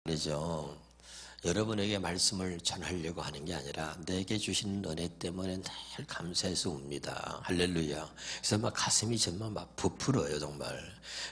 그죠? 여러분에게 말씀을 전하려고 하는 게 아니라 내게 주신 은혜 때문에 늘 감사해서 웁니다. 할렐루야. 그래서 막 가슴이 정말 막 부풀어요, 정말.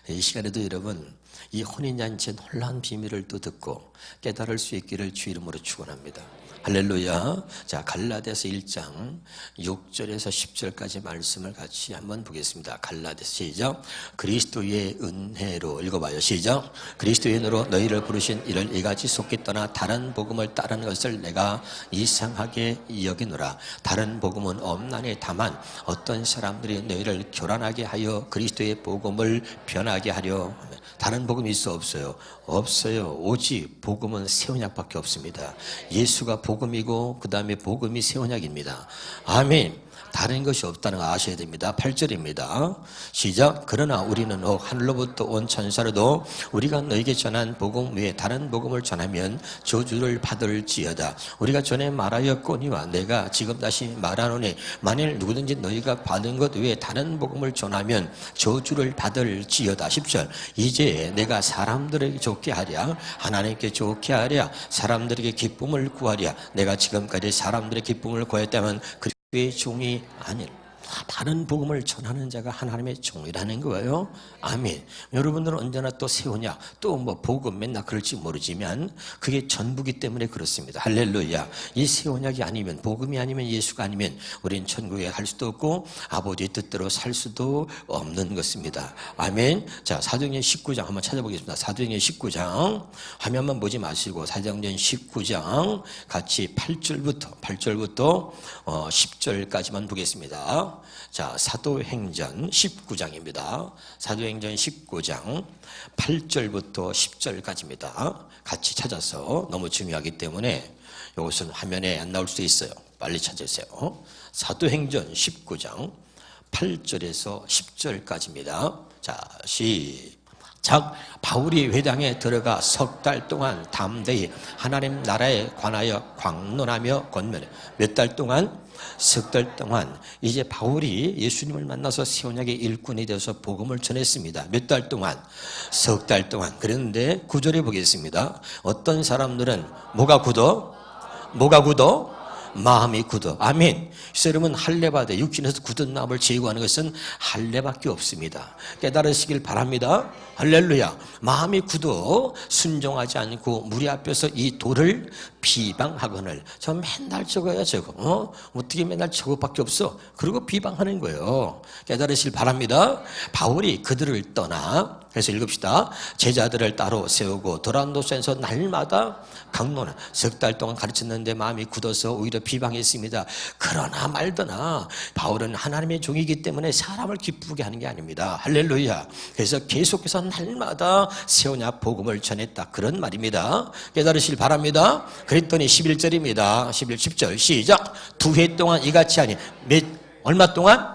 이 시간에도 여러분, 이 혼인잔치의 놀라운 비밀을 또 듣고 깨달을 수 있기를 주 이름으로 축원합니다. 할렐루야. 자, 갈라디아서 1장 6절에서 10절까지 말씀을 같이 한번 보겠습니다. 갈라디아서 시작. 그리스도의 은혜로 읽어봐요. 시작. 그리스도의 은혜로 너희를 부르신 이를 이같이 속기 떠나 다른 복음을 따르는 것을 내가 이상하게 여기노라. 다른 복음은 없나니 다만 어떤 사람들이 너희를 교란하게 하여 그리스도의 복음을 변하게 하려. 다른 복음이 있어 없어요? 없어요. 오직 복음은 새 언약밖에 없습니다. 예수가 복음이고 그 다음에 복음이 새 언약입니다. 아멘. 다른 것이 없다는 거 아셔야 됩니다. 8절입니다. 시작. 그러나 우리는 혹 하늘로부터 온 천사라도 우리가 너에게 전한 복음 외에 다른 복음을 전하면 저주를 받을지어다. 우리가 전에 말하였거니와 내가 지금 다시 말하노니 만일 누구든지 너희가 받은 것 외에 다른 복음을 전하면 저주를 받을지어다. 10절. 이제 내가 사람들에게 좋게 하랴 하나님께 좋게 하랴 사람들에게 기쁨을 구하랴. 내가 지금까지 사람들의 기쁨을 구했다면 그의 종이 아닌 다른 복음을 전하는 자가 하나님의 종이라는 거예요. 아멘. 여러분들은 언제나 또 새 언약 또 뭐 복음 맨날 그럴지 모르지만 그게 전부기 때문에 그렇습니다. 할렐루야. 이 새 언약이 아니면 복음이 아니면 예수가 아니면 우린 천국에 갈 수도 없고 아버지의 뜻대로 살 수도 없는 것입니다. 아멘. 자, 사도행전 19장 한번 찾아보겠습니다. 사도행전 19장 화면만 보지 마시고 사도행전 19장 같이 8절부터 10절까지만 보겠습니다. 자, 사도행전 19장입니다. 사도행전 19장 8절부터 10절까지입니다. 같이 찾아서 너무 중요하기 때문에 이것은 화면에 안 나올 수도 있어요. 빨리 찾으세요. 사도행전 19장 8절에서 10절까지입니다. 자, 시작. 바울이 회당에 들어가 석 달 동안 담대히 하나님 나라에 관하여 광론하며 권면해. 몇 달 동안? 석 달 동안. 이제 바울이 예수님을 만나서 새 언약의 일꾼이 되어서 복음을 전했습니다. 몇 달 동안? 석 달 동안. 그런데 9절에 보겠습니다. 어떤 사람들은 뭐가 굳어? 뭐가 굳어? 마음이 굳어. 아멘. 그래서 여러분 할례받아 육신에서 굳은 마음을 제거하는 것은 할례밖에 없습니다. 깨달으시길 바랍니다. 할렐루야. 마음이 굳어 순종하지 않고 무리 앞에서 이 돌을 비방하거늘. 저 맨날 저거야 저거. 어떻게 맨날 저거밖에 없어. 그리고 비방하는 거예요. 깨달으시길 바랍니다. 바울이 그들을 떠나 그래서 읽읍시다. 제자들을 따로 세우고 도란도서에서 날마다 강론 석 달 동안 가르쳤는데 마음이 굳어서 오히려 비방했습니다. 그러나 말더나 바울은 하나님의 종이기 때문에 사람을 기쁘게 하는 게 아닙니다. 할렐루야. 그래서 계속해서 날마다 새 언약 복음을 전했다. 그런 말입니다. 깨달으시길 바랍니다. 그랬더니 11절입니다. 10절 시작. 2해 동안 이같이 하니 얼마 동안?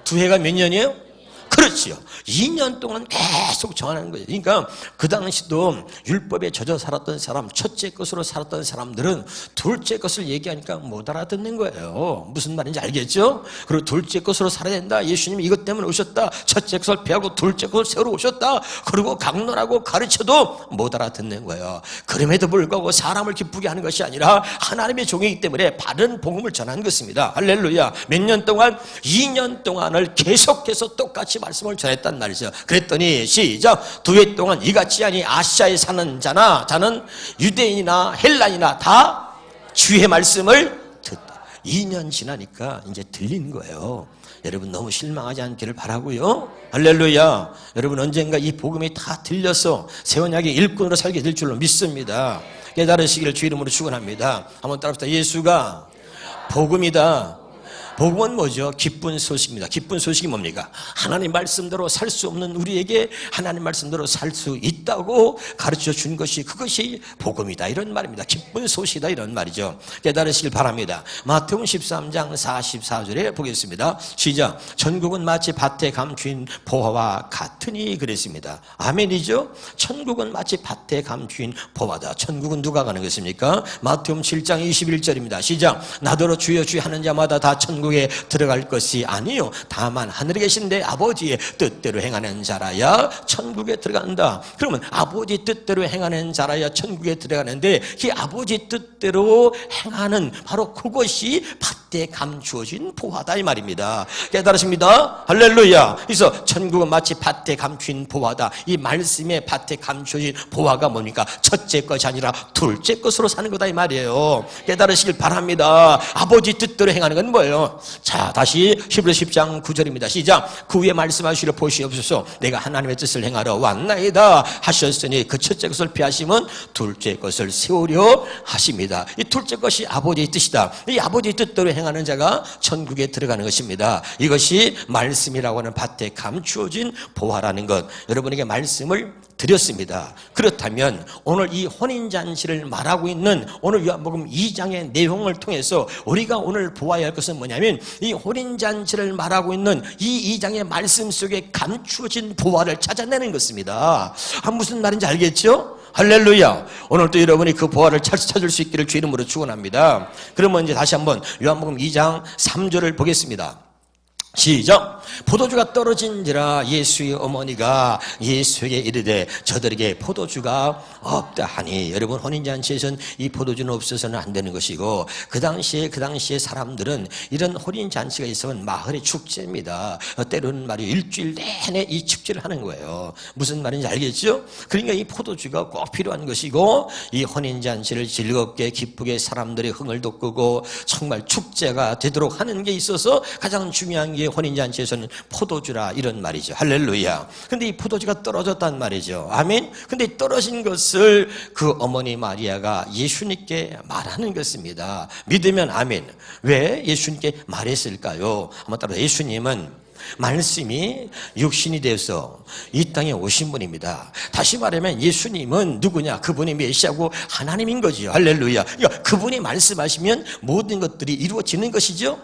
2해가 몇 년이에요? 그렇지요. 2년 동안 계속 전하는 거예요. 그러니까 그 당시도 율법에 젖어 살았던 사람, 첫째 것으로 살았던 사람들은 둘째 것을 얘기하니까 못 알아듣는 거예요. 무슨 말인지 알겠죠? 그리고 둘째 것으로 살아야 된다. 예수님이 이것 때문에 오셨다. 첫째 것을 배우고 둘째 것을 세우러 오셨다. 그리고 강론하고 가르쳐도 못 알아듣는 거예요. 그럼에도 불구하고 사람을 기쁘게 하는 것이 아니라 하나님의 종이기 때문에 바른 복음을 전하는 것입니다. 할렐루야. 몇 년 동안? 2년 동안을 계속해서 똑같이 말씀을 전했단 말이죠. 그랬더니 시작. 2해 동안 이같이 하니 아시아에 사는 자는 유대인이나 헬라인이나 다 주의 말씀을 듣다. 2년 지나니까 이제 들리는 거예요. 여러분 너무 실망하지 않기를 바라고요. 할렐루야. 여러분 언젠가 이 복음이 다 들려서 새 언약의 일꾼으로 살게 될 줄로 믿습니다. 깨달으시기를 주 이름으로 축원합니다. 한번 따라합시다. 예수가 복음이다. 복음은 뭐죠? 기쁜 소식입니다. 기쁜 소식이 뭡니까? 하나님 말씀대로 살 수 없는 우리에게 하나님 말씀대로 살 수 있다고 가르쳐 준 것이 그것이 복음이다 이런 말입니다. 기쁜 소식이다 이런 말이죠. 깨달으시길 바랍니다. 마태복음 13장 44절에 보겠습니다. 시작. 천국은 마치 밭에 감추인 보화와 같으니 그랬습니다. 아멘이죠? 천국은 마치 밭에 감추인 보화다. 천국은 누가 가는 것입니까? 마태복음 7장 21절입니다. 시작. 나더러 주여 주여 하는 자마다 다 천국 천국에 들어갈 것이 아니요 다만 하늘에 계신 내 아버지의 뜻대로 행하는 자라야 천국에 들어간다. 그러면 아버지 뜻대로 행하는 자라야 천국에 들어가는데 이 아버지 뜻대로 행하는 바로 그것이 밭에 감추어진 보화다 이 말입니다. 깨달으십니다? 할렐루야. 그래서 천국은 마치 밭에 감춘 보화다. 이 말씀에 밭에 감춰진 보화가 뭡니까? 첫째 것이 아니라 둘째 것으로 사는 거다 이 말이에요. 깨달으시길 바랍니다. 아버지 뜻대로 행하는 건 뭐예요? 자, 다시 히브리서 10장 9절입니다. 시작. 그 위에 말씀하시려 보시옵소서. 내가 하나님의 뜻을 행하러 왔나이다 하셨으니 그 첫째 것을 피하시면 둘째 것을 세우려 하십니다. 이 둘째 것이 아버지의 뜻이다. 이 아버지의 뜻대로 행하는 자가 천국에 들어가는 것입니다. 이것이 말씀이라고 하는 밭에 감추어진 보화라는 것, 여러분에게 말씀을 드렸습니다. 그렇다면 오늘 이 혼인잔치를 말하고 있는 오늘 요한복음 2장의 내용을 통해서 우리가 오늘 보아야 할 것은 뭐냐면 이 혼인잔치를 말하고 있는 이 2장의 말씀 속에 감추어진 보화를 찾아내는 것입니다. 무슨 말인지 알겠죠? 할렐루야. 오늘도 여러분이 그 보화를 찾을 수 있기를 주 이름으로 축원합니다. 그러면 이제 다시 한번 요한복음 2장 3절을 보겠습니다. 시작. 포도주가 떨어진지라 예수의 어머니가 예수에게 이르되 저들에게 포도주가 없다 하니, 여러분 혼인잔치에서는 이 포도주는 없어서는 안 되는 것이고 그 당시에 사람들은 이런 혼인잔치가 있으면 마을의 축제입니다. 때로는 말이요 일주일 내내 이 축제를 하는 거예요. 무슨 말인지 알겠죠? 그러니까 이 포도주가 꼭 필요한 것이고 이 혼인잔치를 즐겁게 기쁘게 사람들의 흥을 돋구고 정말 축제가 되도록 하는 게 있어서 가장 중요한 게 혼인잔치에서는 포도주라 이런 말이죠. 할렐루야. 근데 이 포도주가 떨어졌단 말이죠. 아멘. 근데 떨어진 것을 그 어머니 마리아가 예수님께 말하는 것입니다. 믿으면 아멘. 왜 예수님께 말했을까요? 한번 따라. 예수님은 말씀이 육신이 되어서 이 땅에 오신 분입니다. 다시 말하면 예수님은 누구냐? 그분이 메시아고 하나님인 거죠. 할렐루야. 그러니까 그분이 말씀하시면 모든 것들이 이루어지는 것이죠.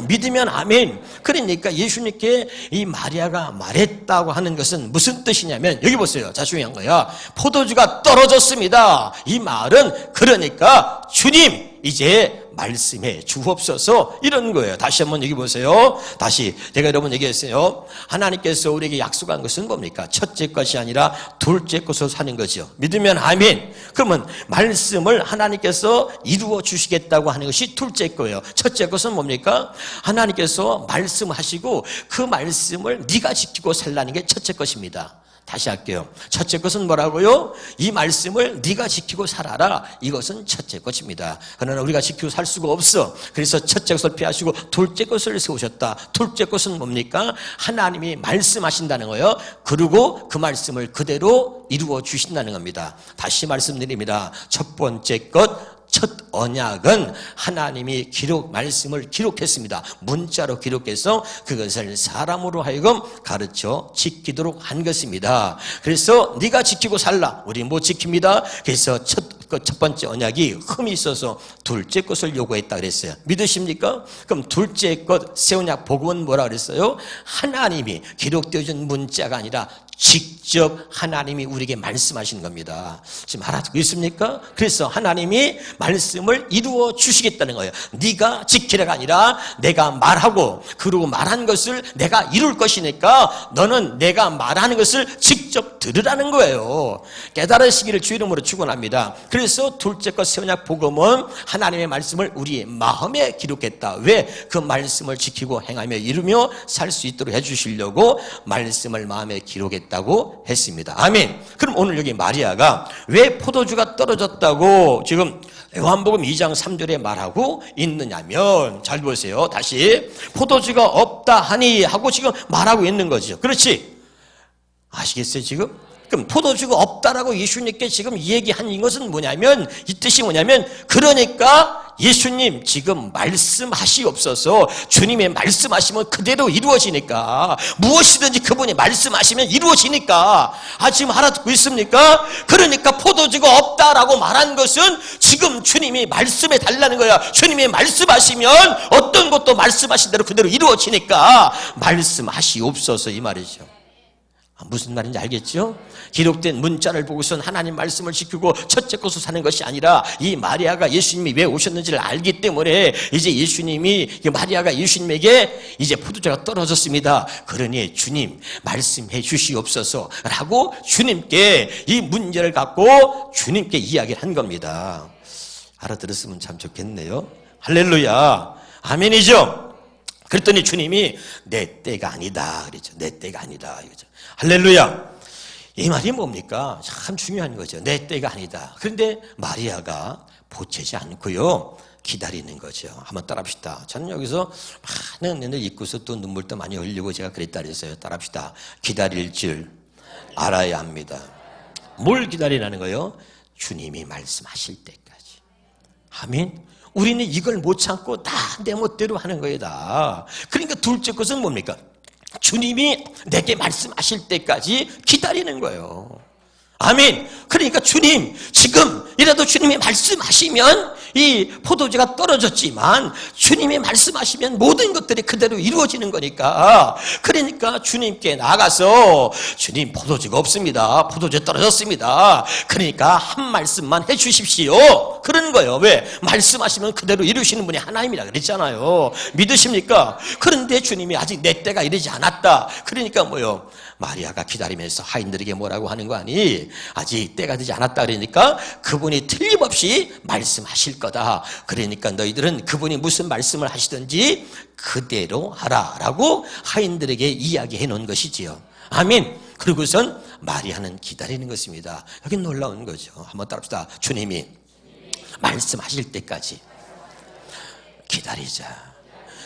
믿으면 아멘. 그러니까 예수님께 이 마리아가 말했다고 하는 것은 무슨 뜻이냐면 여기 보세요. 자, 중요한 거야. 포도주가 떨어졌습니다. 이 말은 그러니까 주님 이제 말씀에 주옵소서 이런 거예요. 다시 한번 여기 보세요. 다시 제가 여러분 얘기했어요. 하나님께서 우리에게 약속한 것은 뭡니까? 첫째 것이 아니라 둘째 것으로 사는 거죠. 믿으면 아멘. 그러면 말씀을 하나님께서 이루어 주시겠다고 하는 것이 둘째 거예요. 첫째 것은 뭡니까? 하나님께서 말씀하시고 그 말씀을 네가 지키고 살라는 게 첫째 것입니다. 다시 할게요. 첫째 것은 뭐라고요? 이 말씀을 네가 지키고 살아라. 이것은 첫째 것입니다. 그러나 우리가 지키고 살 수가 없어. 그래서 첫째 것을 피하시고 둘째 것을 세우셨다. 둘째 것은 뭡니까? 하나님이 말씀하신다는 거예요. 그리고 그 말씀을 그대로 이루어 주신다는 겁니다. 다시 말씀드립니다. 첫 번째 것, 첫 언약은 하나님이 말씀을 기록했습니다. 문자로 기록해서 그것을 사람으로 하여금 가르쳐 지키도록 한 것입니다. 그래서 네가 지키고 살라. 우리 못 지킵니다. 그래서 첫 번째 언약이 흠이 있어서 둘째 것을 요구했다 그랬어요. 믿으십니까? 그럼 둘째 것 새 언약 복음은 뭐라 그랬어요? 하나님이 기록되어진 문자가 아니라 직접 하나님이 우리에게 말씀하신 겁니다. 지금 알아듣고 있습니까? 그래서 하나님이 말씀을 이루어 주시겠다는 거예요. 네가 지키라가 아니라 내가 말하고 그리고 말한 것을 내가 이룰 것이니까 너는 내가 말하는 것을 직접 들으라는 거예요. 깨달으시기를 주 이름으로 축원합니다. 그래서 둘째 것 새 언약 복음은 하나님의 말씀을 우리의 마음에 기록했다. 왜? 그 말씀을 지키고 행하며 이루며 살 수 있도록 해주시려고 말씀을 마음에 기록했다고 했습니다. 아멘. 그럼 오늘 여기 마리아가 왜 포도주가 떨어졌다고 지금 요한복음 2장 3절에 말하고 있느냐면, 잘 보세요. 다시 포도주가 없다 하니 하고 지금 말하고 있는 거죠. 그렇지? 아시겠어요 지금? 그럼 포도주가 없다라고 예수님께 지금 얘기한 이것은 뭐냐면, 이 뜻이 뭐냐면, 그러니까 예수님 지금 말씀하시옵소서. 주님의 말씀하시면 그대로 이루어지니까, 무엇이든지 그분이 말씀하시면 이루어지니까. 지금 알아듣고 있습니까? 그러니까 포도주가 없다라고 말한 것은 지금 주님이 말씀해 달라는 거야. 주님이 말씀하시면 어떤 것도 말씀하신 대로 그대로 이루어지니까 말씀하시옵소서 이 말이죠. 무슨 말인지 알겠죠? 기록된 문자를 보고선 하나님 말씀을 지키고 첫째 것으로 사는 것이 아니라 이 마리아가 예수님이 왜 오셨는지를 알기 때문에 이제 예수님이 마리아가 예수님에게 이제 포도주가 떨어졌습니다. 그러니 주님 말씀해 주시옵소서라고 주님께 이 문제를 갖고 주님께 이야기를 한 겁니다. 알아들었으면 참 좋겠네요. 할렐루야. 아멘이죠? 그랬더니 주님이 내 때가 아니다 그랬죠. 내 때가 아니다 이거죠. 할렐루야. 이 말이 뭡니까? 참 중요한 거죠. 내 때가 아니다. 그런데 마리아가 보채지 않고요 기다리는 거죠. 한번 따라합시다. 저는 여기서 많은 눈을 잊고서 또 눈물도 많이 흘리고 제가 그랬다 그랬어요. 따라합시다. 기다릴 줄 알아야 합니다. 뭘 기다리라는 거예요? 주님이 말씀하실 때까지. 아멘. 우리는 이걸 못 참고 다 내 멋대로 하는 거예요 다. 그러니까 둘째 것은 뭡니까? 주님이 내게 말씀하실 때까지 기다리는 거예요. 아멘. 그러니까 주님 지금이라도 주님이 말씀하시면 이 포도주가 떨어졌지만 주님이 말씀하시면 모든 것들이 그대로 이루어지는 거니까, 그러니까 주님께 나가서 주님 포도주가 없습니다. 포도주 떨어졌습니다. 그러니까 한 말씀만 해 주십시오. 그런 거예요. 왜? 말씀하시면 그대로 이루시는 분이 하나님이라 그랬잖아요. 믿으십니까? 그런데 주님이 아직 내 때가 이르지 않았다. 그러니까 뭐요? 마리아가 기다리면서 하인들에게 뭐라고 하는 거 아니? 아직 때가 되지 않았다 그러니까 그분이 틀림없이 말씀하실 거다. 그러니까 너희들은 그분이 무슨 말씀을 하시든지 그대로 하라라고 하인들에게 이야기해 놓은 것이지요. 아멘. 그리고선 마리아는 기다리는 것입니다. 여기 놀라운 거죠. 한번 따라합시다. 주님이 말씀하실 때까지 기다리자.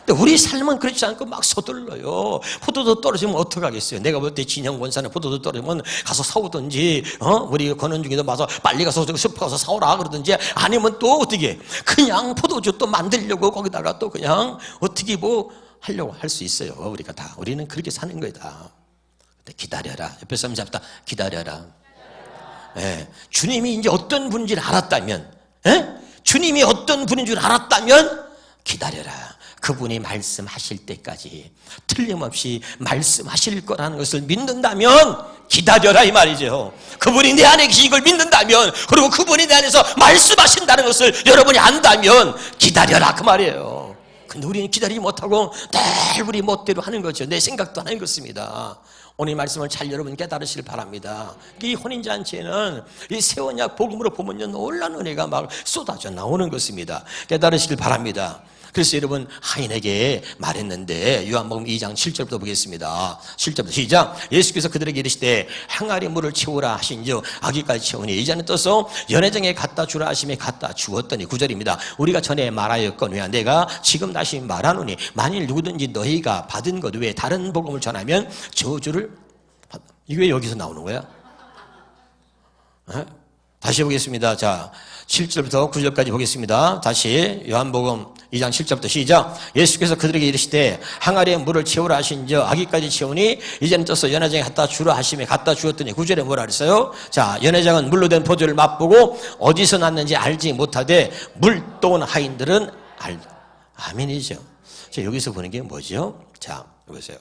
근데 우리 삶은 그렇지 않고 막 서둘러요. 포도도 떨어지면 어떡하겠어요? 내가 볼 때 진영 권사는 포도도 떨어지면 가서 사오든지, 우리 권원중에도 와서 빨리 가서 숲에 가서 사오라 그러든지, 아니면 또 어떻게 그냥 포도주 또 만들려고 거기다가 또 그냥 어떻게 뭐 하려고 할 수 있어요. 우리가 다. 우리는 그렇게 사는 거예요 다. 근데 기다려라. 옆에 사람 잡다. 기다려라. 예. 주님이 이제 어떤 분인지를 알았다면, 주님이 어떤 분인 줄 알았다면 기다려라. 그분이 말씀하실 때까지 틀림없이 말씀하실 거라는 것을 믿는다면 기다려라 이 말이죠. 그분이 내 안에 계신 걸 믿는다면, 그리고 그분이 내 안에서 말씀하신다는 것을 여러분이 안다면 기다려라 그 말이에요. 근데 우리는 기다리지 못하고 늘 우리 멋대로 하는 거죠. 내 생각도 하는 것입니다. 오늘 말씀을 잘 여러분 깨달으시길 바랍니다. 이 혼인잔치에는 이 새 언약 복음으로 보면요 놀라운 은혜가 막 쏟아져 나오는 것입니다. 깨달으시길 바랍니다. 그래서 여러분 하인에게 말했는데 요한복음 2장 7절부터 보겠습니다. 7절부터 시작. 예수께서 그들에게 이르시되 항아리 물을 채우라 하신즉 아기까지 채우니 이제는 떠서 연회장에 갖다 주라 하심에 갖다 주었더니 9절입니다. 우리가 전에 말하였거니와 내가 지금 다시 말하노니 만일 누구든지 너희가 받은 것 외에 다른 복음을 전하면 저주를 받... 이게 왜 여기서 나오는 거야? 다시 보겠습니다. 자, 7절부터 9절까지 보겠습니다. 다시 요한복음 2장 7절부터 시작. 예수께서 그들에게 이르시되 항아리에 물을 채우라 하신즉 아기까지 채우니 이제는 떠서 연회장에 갖다 주라 하심에 갖다 주었더니 9절에 뭐라 그랬어요? 자, 연회장은 물로 된 포도를 맛보고 어디서 났는지 알지 못하되 물도온 하인들은 아멘이죠. 자, 여기서 보는 게 뭐죠? 자, 보세요.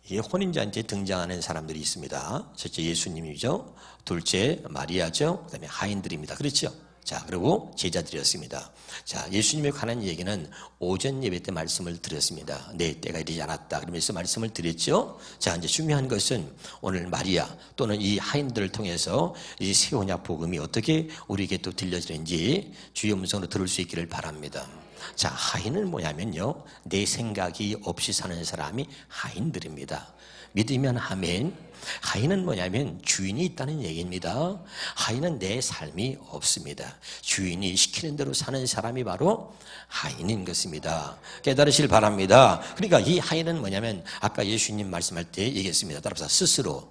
이 혼인잔치에 등장하는 사람들이 있습니다. 첫째 예수님이죠. 둘째 마리아죠. 그 다음에 하인들입니다. 그렇죠? 자, 그리고 제자들이었습니다. 자, 예수님에 관한 얘기는 오전 예배 때 말씀을 드렸습니다. 내 때가 이르지 않았다 그러면서 말씀을 드렸죠. 자, 이제 중요한 것은 오늘 마리아 또는 이 하인들을 통해서 이 새 언약 복음이 어떻게 우리에게 또 들려지는지 주의 음성으로 들을 수 있기를 바랍니다. 자, 하인은 뭐냐면요, 내 생각이 없이 사는 사람이 하인들입니다. 믿으면 아멘. 하인은 뭐냐면 주인이 있다는 얘기입니다. 하인은 내 삶이 없습니다. 주인이 시키는 대로 사는 사람이 바로 하인인 것입니다. 깨달으실 바랍니다. 그러니까 이 하인은 뭐냐면 아까 예수님 말씀할 때 얘기했습니다. 따라서 스스로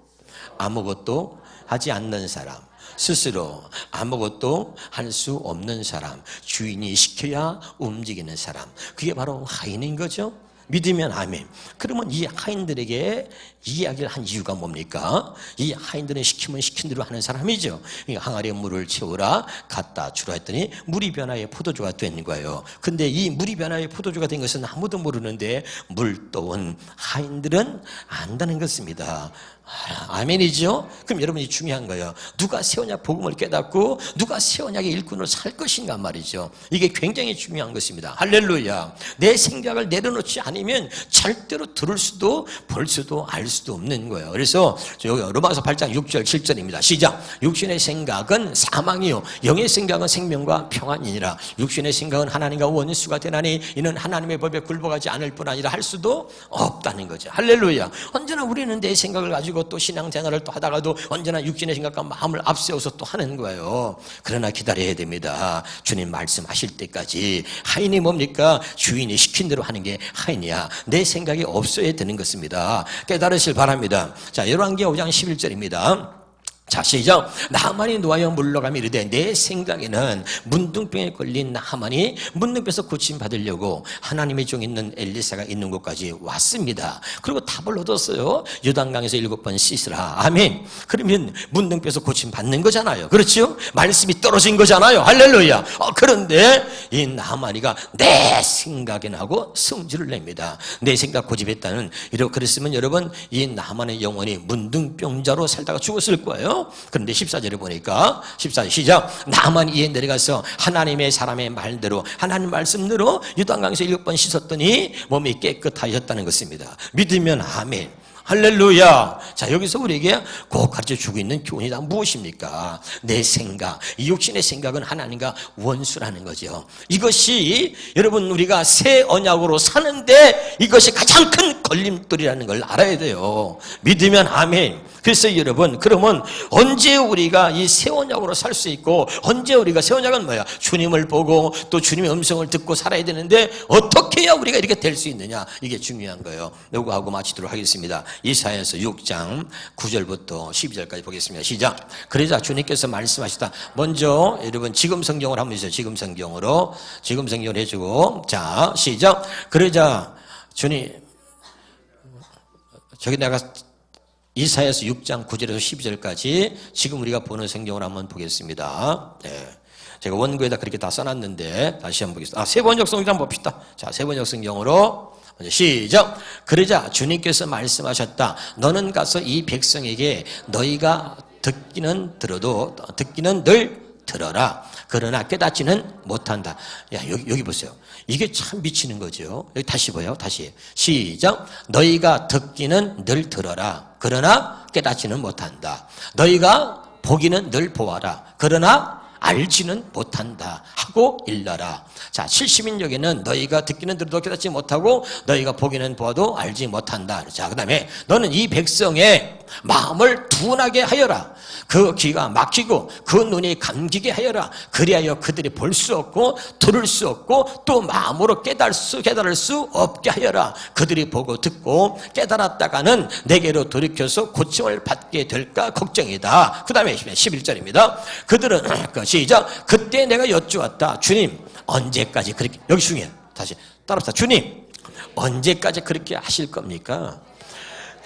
아무것도 하지 않는 사람, 스스로 아무것도 할 수 없는 사람, 주인이 시켜야 움직이는 사람, 그게 바로 하인인 거죠. 믿으면 아멘. 그러면 이 하인들에게 이야기를 한 이유가 뭡니까? 이 하인들은 시키면 시킨 대로 하는 사람이죠. 항아리에 물을 채우라 갖다 주라 했더니 물이 변화의 포도주가 된 거예요. 근데 이 물이 변화의 포도주가 된 것은 아무도 모르는데 물도온 하인들은 안다는 것입니다. 아멘이죠? 그럼 여러분이 중요한 거예요. 누가 새 언약 복음을 깨닫고 누가 새 언약의 일꾼으로 살 것인가 말이죠. 이게 굉장히 중요한 것입니다. 할렐루야. 내 생각을 내려놓지 않으면 절대로 들을 수도 볼 수도 알 수도 없는 거예요. 그래서 여기 로마서 8장 6절 7절입니다. 시작. 육신의 생각은 사망이요 영의 생각은 생명과 평안이니라. 육신의 생각은 하나님과 원수가 되나니 이는 하나님의 법에 굴복하지 않을 뿐 아니라 할 수도 없다는 거죠. 할렐루야. 언제나 우리는 내 생각을 가지고 또 신앙생활을 또 하다가도 언제나 육신의 생각과 마음을 앞세워서 또 하는 거예요. 그러나 기다려야 됩니다. 주님 말씀하실 때까지. 하인이 뭡니까? 주인이 시킨 대로 하는 게 하인이야. 내 생각이 없어야 되는 것입니다. 깨달으실 바랍니다. 자, 열왕기하 5장 11절입니다. 자, 시작. 나하만이 노하여 물러가며 이르되 내 생각에는 문둥병에 걸린 나하만이 문둥병에서 고침받으려고 하나님의 종 있는 엘리사가 있는 곳까지 왔습니다. 그리고 답을 얻었어요. 요단강에서 7번 씻으라. 아멘. 그러면 문둥병에서 고침받는 거잖아요. 그렇죠? 말씀이 떨어진 거잖아요. 할렐루야. 그런데 이 나하만이가 내 생각에는 하고 성질을 냅니다. 내 생각 고집했다는, 이렇게 그랬으면 여러분 이 나하만의 영혼이 문둥병자로 살다가 죽었을 거예요. 그런데 14절에 보니까 14절 시작. 나만 이에 내려가서 하나님의 사람의 말대로 하나님 말씀대로 요단강에서 7번 씻었더니 몸이 깨끗하였다는 것입니다. 믿으면 아멘. 할렐루야. 자, 여기서 우리에게 꼭 가르쳐주고 있는 교훈이 다 무엇입니까? 내 생각, 이 육신의 생각은 하나님과 원수라는 거죠. 이것이 여러분 우리가 새 언약으로 사는데 이것이 가장 큰 걸림돌이라는 걸 알아야 돼요. 믿으면 아멘. 그래서 여러분, 그러면 언제 우리가 이 새 언약으로 살 수 있고, 언제 우리가 새 언약은 뭐야? 주님을 보고 또 주님의 음성을 듣고 살아야 되는데 어떻게 해야 우리가 이렇게 될 수 있느냐? 이게 중요한 거예요. 요거하고 마치도록 하겠습니다. 이사야서 6장 9절부터 12절까지 보겠습니다. 시작. 그러자 주님께서 말씀하시다. 먼저 여러분 지금 성경을 한번 해주세요. 지금 성경으로 해주고, 자, 시작. 그러자 주님, 저기 내가 이사야서 6장 9절에서 12절까지 지금 우리가 보는 성경을 한번 보겠습니다. 네. 제가 원고에다 그렇게 다 써놨는데 다시 한번 보겠습니다. 세번역 성경 한번 봅시다. 자, 세번역 성경으로 시작. 그러자 주님께서 말씀하셨다. 너는 가서 이 백성에게 너희가 듣기는 늘 들어라. 그러나 깨닫지는 못한다. 야, 여기 보세요. 이게 참 미치는 거죠. 여기 다시 보여요. 다시. 시작. 너희가 듣기는 늘 들어라. 그러나 깨닫지는 못한다. 너희가 보기는 늘 보아라. 그러나 알지는 못한다 하고 일러라. 자, 70인역에는 너희가 듣기는 들어도 깨닫지 못하고 너희가 보기는 보아도 알지 못한다. 자, 그 다음에 너는 이 백성의 마음을 둔하게 하여라. 그 귀가 막히고 그 눈이 감기게 하여라. 그리하여 그들이 볼 수 없고 들을 수 없고 또 마음으로 깨달을 수 없게 하여라. 그들이 보고 듣고 깨달았다가는 내게로 돌이켜서 고침을 받게 될까 걱정이다. 그 다음에 11절입니다. 그들은 시작. 그때 내가 여쭈었다. 주님 언제까지 그렇게, 여기 중요해. 다시 따라합시다. 주님 언제까지 그렇게 하실 겁니까?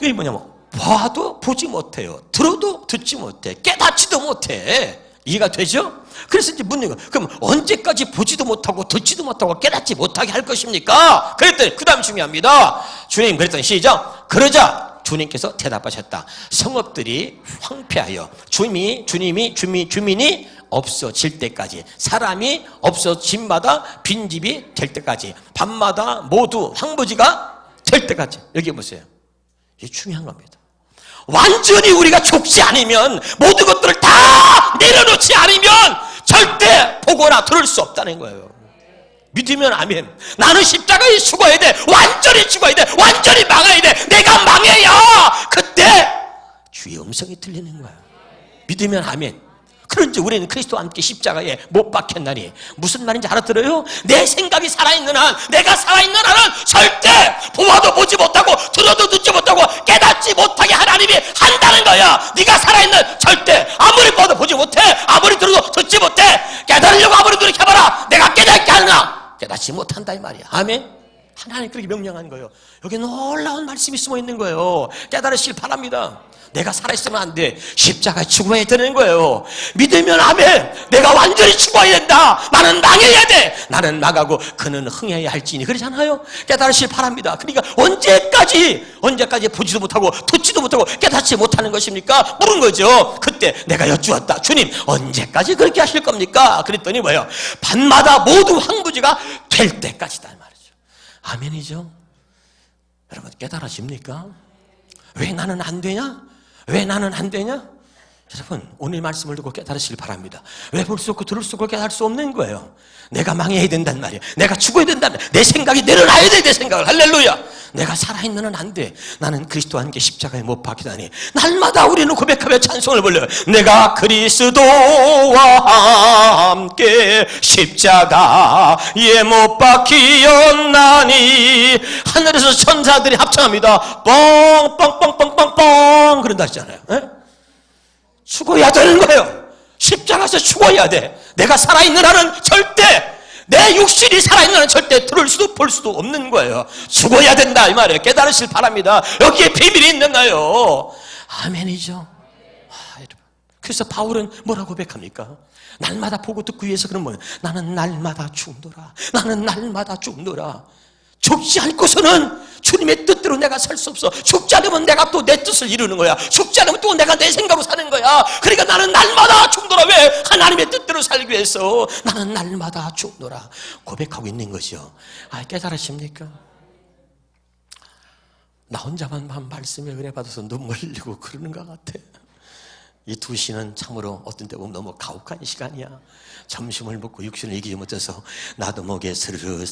그게 뭐냐면 봐도 보지 못해요. 들어도 듣지 못해. 깨닫지도 못해. 이해가 되죠? 그래서 이제 묻는 거, 그럼 언제까지 보지도 못하고 듣지도 못하고 깨닫지 못하게 할 것입니까? 그랬더니 그 다음 중요합니다. 주님 그랬더니 시작. 그러자 주님께서 대답하셨다. 성읍들이 황폐하여 주민이 없어질 때까지, 사람이 없어짐마다 빈집이 될 때까지, 밤마다 모두 황무지가 될 때까지. 여기 보세요. 이게 중요한 겁니다. 완전히 우리가 죽지 않으면, 모든 것들을 다 내려놓지 않으면 절대 보거나 들을 수 없다는 거예요. 믿으면 아멘. 나는 십자가에 죽어야 돼. 완전히 죽어야 돼. 완전히 망해야 돼. 내가 망해야 그때 주의 음성이 들리는 거예요. 믿으면 아멘. 그런지 우리는 그리스도와 함께 십자가에 못 박혔나니, 무슨 말인지 알아들어요? 내 생각이 살아있는 한, 내가 살아있는 한은 절대 보아도 보지 못하고 들어도 듣지 못하고 깨닫지 못하게 하나님이 한다는 거야. 네가 살아있는, 절대 아무리 보아도 보지 못해, 아무리 들어도 듣지 못해, 깨달으려고 아무리 노력해봐라, 내가 깨닫게 하느냐? 깨닫지 못한다 이 말이야. 아멘. 하나님 그렇게 명령한 거예요. 여기 놀라운 말씀이 숨어 있는 거예요. 깨달으시길 바랍니다. 내가 살아있으면 안 돼. 십자가에 죽어야 되는 거예요. 믿으면 아멘. 내가 완전히 죽어야 된다. 나는 망해야 돼. 나는 나가고 그는 흥해야 할지니. 그러잖아요. 깨달으시길 바랍니다. 그러니까 언제까지 보지도 못하고 듣지도 못하고 깨닫지 못하는 것입니까? 물은 거죠. 그때 내가 여쭈었다. 주님, 언제까지 그렇게 하실 겁니까? 그랬더니 뭐예요? 밤마다 모두 황무지가 될 때까지다 말이죠. 아멘이죠. 여러분 깨달아집니까? 왜 나는 안 되냐? 왜 나는 안 되냐? 여러분 오늘 말씀을 듣고 깨달으시길 바랍니다. 왜 볼 수 없고 들을 수 없고 깨달을 수 없는 거예요. 내가 망해야 된단 말이에요. 내가 죽어야 된단 말이에요. 내 생각이 내려놔야 돼. 내 생각을. 할렐루야. 내가 살아있는 한 안 돼. 나는 그리스도와 함께 십자가에 못 박히다니. 날마다 우리는 고백하며 찬송을 불러요. 내가 그리스도와 함께 십자가에 못 박히었나니. 하늘에서 천사들이 합창합니다. 뻥뻥뻥뻥뻥뻥뻥 그런다 하잖아요. 죽어야 되는 거예요. 십자가에서 죽어야 돼. 내가 살아있는 한은 절대, 내 육신이 살아있는 한은 절대 들을 수도 볼 수도 없는 거예요. 죽어야 된다 이 말이에요. 깨달으실 바랍니다. 여기에 비밀이 있는 거예요. 아멘이죠. 여러분. 그래서 바울은 뭐라고 고백합니까? 날마다 보고 듣고 위해서 그런 뭐예요? 나는 날마다 죽노라. 나는 날마다 죽노라. 죽지 않고서는 주님의 뜻대로 내가 살 수 없어. 죽지 않으면 내가 또 내 뜻을 이루는 거야. 죽지 않으면 또 내가 내 생각으로 사는 거야. 그러니까 나는 날마다 죽노라. 왜? 하나님의 뜻대로 살기 위해서 나는 날마다 죽노라 고백하고 있는 것이요. 깨달으십니까? 나 혼자만 말씀에 은혜 받아서 눈물 흘리고 그러는 것 같아. 이 두 시는 참으로 어떤 때 보면 너무 가혹한 시간이야. 점심을 먹고 육신을 이기지 못해서 나도 목에 스르르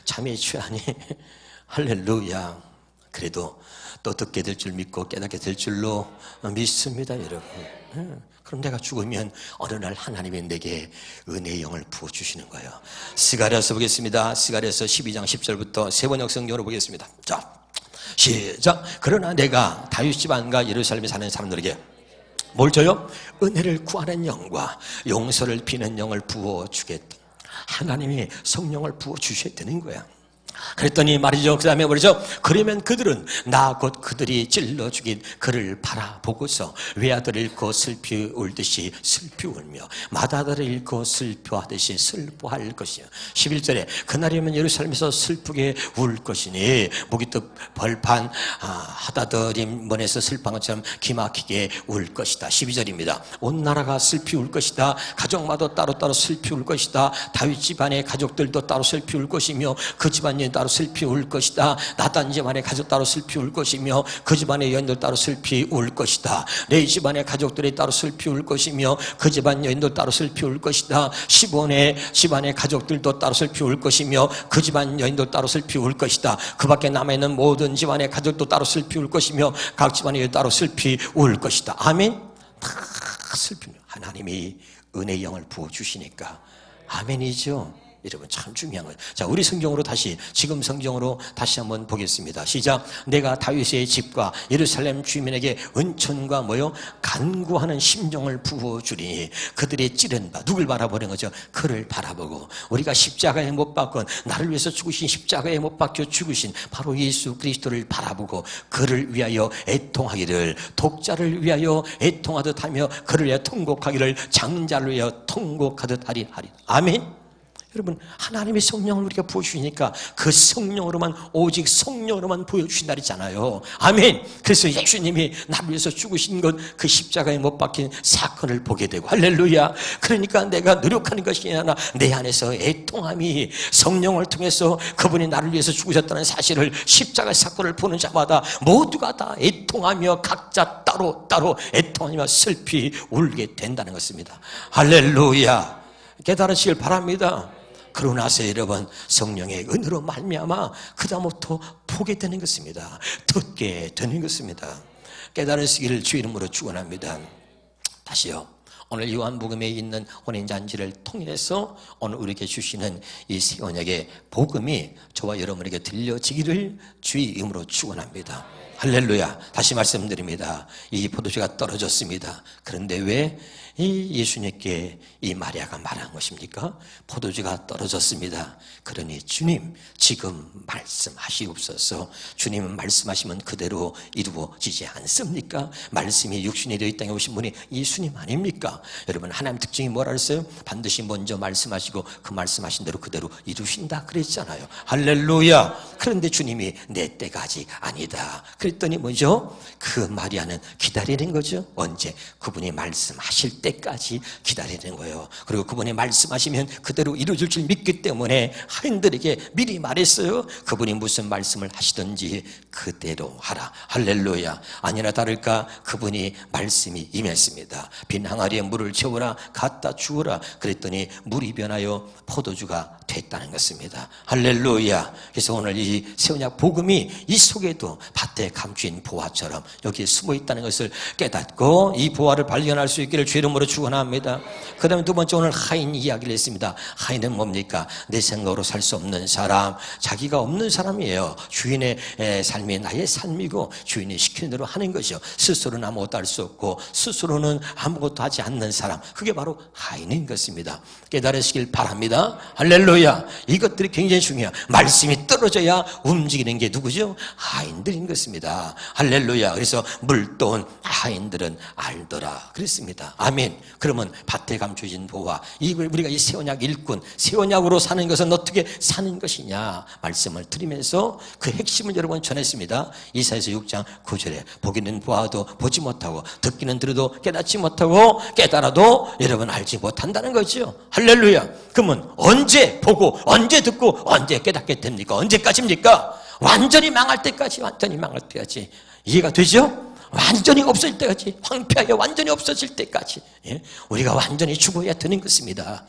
잠이 취하니. 할렐루야. 그래도 또 듣게 될 줄 믿고 깨닫게 될 줄로 믿습니다 여러분. 그럼 내가 죽으면 어느 날 하나님이 내게 은혜의 영을 부어주시는 거예요. 스가랴서 보겠습니다. 스가랴서 12장 10절부터 세 번역 성경으로 보겠습니다. 자, 시작. 그러나 내가 다윗 집안과 예루살렘에 사는 사람들에게 뭘 줘요? 은혜를 구하는 영과 용서를 비는 영을 부어주겠다. 하나님이 성령을 부어주셔야 되는 거야. 그랬더니 말이죠. 그 다음에 뭐죠? 그러면 그들은 나 곧 그들이 찔러 죽인 그를 바라보고서 외아들을 잃고 슬피 울듯이 슬피 울며 맏아들을 잃고 슬퍼하듯이 슬퍼할 것이요. 11절에 그날이면 예루살렘에서 슬프게 울 것이니 목이 뜻 벌판 하다드림 먼에서 슬퍼한 것처럼 기막히게 울 것이다. 12절입니다. 온 나라가 슬피 울 것이다. 가족마다 따로따로 슬피 울 것이다. 다윗 집안의 가족들도 따로 슬피 울 것이며 그 집안이 따로 슬피 울 것이다. 나단 집안의 가족 따로 슬피 울 것이며 그 집안의 여인들 따로 슬피 울 것이다. 레위 집안의 가족들이 따로 슬피 울 것이며 그 집안 여인도 따로 슬피 울 것이다. 시몬의 집안의 가족들도 따로 슬피 울 것이며 그 집안 여인도 따로 슬피 울 것이다. 그 밖에 남아있는 모든 집안의 가족도 따로 슬피 울 것이며 각 집안의 여인 따로 슬피 울 것이다. 아멘. 다 슬피. 하나님이 은혜의 영을 부어주시니까 아멘이죠. 여러분 참 중요한 거예요. 자, 우리 성경으로 지금 성경으로 다시 한번 보겠습니다. 시작. 내가 다윗의 집과 예루살렘 주민에게 은총과 뭐요? 간구하는 심정을 부어주리니 그들이 찌른 바 누굴 바라보는 거죠? 그를 바라보고 우리가 십자가에 못 박건 나를 위해서 죽으신 십자가에 못 박혀 죽으신 바로 예수 그리스도를 바라보고 그를 위하여 애통하기를 독자를 위하여 애통하듯 하며 그를 위하여 통곡하기를 장자를 위하여 통곡하듯 하리. 아멘. 여러분 하나님의 성령을 우리가 부어주시니까 그 성령으로만 오직 성령으로만 보여주신다 했잖아요. 아멘. 그래서 예수님이 나를 위해서 죽으신 것 그 십자가에 못 박힌 사건을 보게 되고 할렐루야. 그러니까 내가 노력하는 것이 아니라 내 안에서 애통함이 성령을 통해서 그분이 나를 위해서 죽으셨다는 사실을 십자가 사건을 보는 자마다 모두가 다 애통하며 각자 따로 애통하며 슬피 울게 된다는 것입니다. 할렐루야. 깨달으시길 바랍니다. 그러고 나서 여러분 성령의 은혜로 말미암아 그다음부터 보게 되는 것입니다. 듣게 되는 것입니다. 깨달으시기를 주의 이름으로 축원합니다. 다시요. 오늘 요한복음에 있는 혼인잔치를 통해서 오늘 우리에게 주시는 이 새 언약의 복음이 저와 여러분에게 들려지기를 주의 이름으로 축원합니다. 할렐루야. 다시 말씀드립니다. 이 포도주가 떨어졌습니다. 그런데 왜 이 예수님께 이 마리아가 말한 것입니까? 포도주가 떨어졌습니다. 그러니 주님 지금 말씀하시옵소서. 주님은 말씀하시면 그대로 이루어지지 않습니까? 말씀이 육신이 되어 이 땅에 오신 분이 예수님 아닙니까? 여러분 하나님 특징이 뭐라 그랬어요? 반드시 먼저 말씀하시고 그 말씀하신 대로 그대로 이루신다 그랬잖아요. 할렐루야. 그런데 주님이 내 때가 아직 아니다 그랬더니 뭐죠? 그 마리아는 기다리는 거죠. 언제? 그분이 말씀하실 때까지 기다리는 거예요. 그리고 그분이 말씀하시면 그대로 이루어질 줄 믿기 때문에 하인들에게 미리 말했어요. 그분이 무슨 말씀을 하시든지 그대로 하라. 할렐루야. 아니나 다를까 그분이 말씀이 임했습니다. 빈 항아리에 물을 채우라 갖다 주어라 그랬더니 물이 변하여 포도주가 됐다는 것입니다. 할렐루야. 그래서 오늘 이 새언약 복음이 이 속에도 밭에 감추인 보화처럼 여기에 숨어 있다는 것을 깨닫고 이 보화를 발견할 수 있기를 주 이름으로 축원합니다. 그 다음에 두 번째 오늘 하인 이야기를 했습니다. 하인은 뭡니까? 내 생각으로 살 수 없는 사람, 자기가 없는 사람이에요. 주인의 삶이 나의 삶이고 주인이 시키는 대로 하는 것이요. 스스로는 아무것도 할 수 없고 스스로는 아무것도 하지 않는 사람, 그게 바로 하인인 것입니다. 깨달으시길 바랍니다. 할렐루야. 이것들이 굉장히 중요해요. 말씀이 떨어져야 움직이는 게 누구죠? 하인들인 것입니다. 할렐루야. 그래서 물도온 하인들은 알더라 그랬습니다. 아멘. 그러면 밭에 감춰진 보화, 우리가 이 새언약 일꾼, 새언약으로 사는 것은 어떻게 사는 것이냐 말씀을 드리면서 그 핵심을 여러분 전했습니다. 이사야서 6장 9절에 보기는 보아도 보지 못하고 듣기는 들어도 깨닫지 못하고 깨달아도 여러분 알지 못한다는 거죠. 할렐루야. 그러면 언제 보고 언제 듣고 언제 깨닫게 됩니까? 언제까지입니까? 완전히 망할 때까지. 완전히 망할 때까지. 이해가 되죠? 완전히 없어질 때까지, 황폐하게 완전히 없어질 때까지 우리가 완전히 죽어야 되는 것입니다.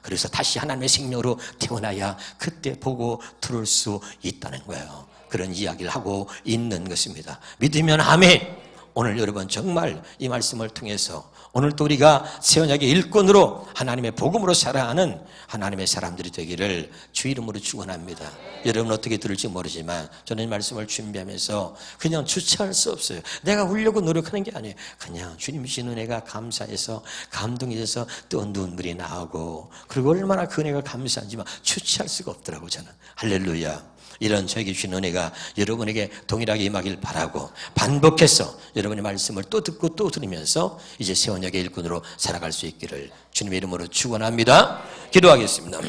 그래서 다시 하나님의 생명으로 태어나야 그때 보고 들을 수 있다는 거예요. 그런 이야기를 하고 있는 것입니다. 믿으면 아멘. 오늘 여러분 정말 이 말씀을 통해서 오늘도 우리가 새언약의 일꾼으로 하나님의 복음으로 살아가는 하나님의 사람들이 되기를 주 이름으로 축원합니다. 여러분 어떻게 들을지 모르지만 저는 이 말씀을 준비하면서 그냥 주체할 수 없어요. 내가 울려고 노력하는 게 아니에요. 그냥 주님 주신 은혜가 감사해서 감동이 돼서 또 눈물이 나오고 그리고 얼마나 그 은혜가 감사한지만 주체할 수가 없더라고요. 저는. 할렐루야. 이런 저에게 주신 은혜가 여러분에게 동일하게 임하길 바라고 반복해서 여러분의 말씀을 또 듣고 또 들으면서 이제 새언약의 일꾼으로 살아갈 수 있기를 주님의 이름으로 축원합니다. 기도하겠습니다.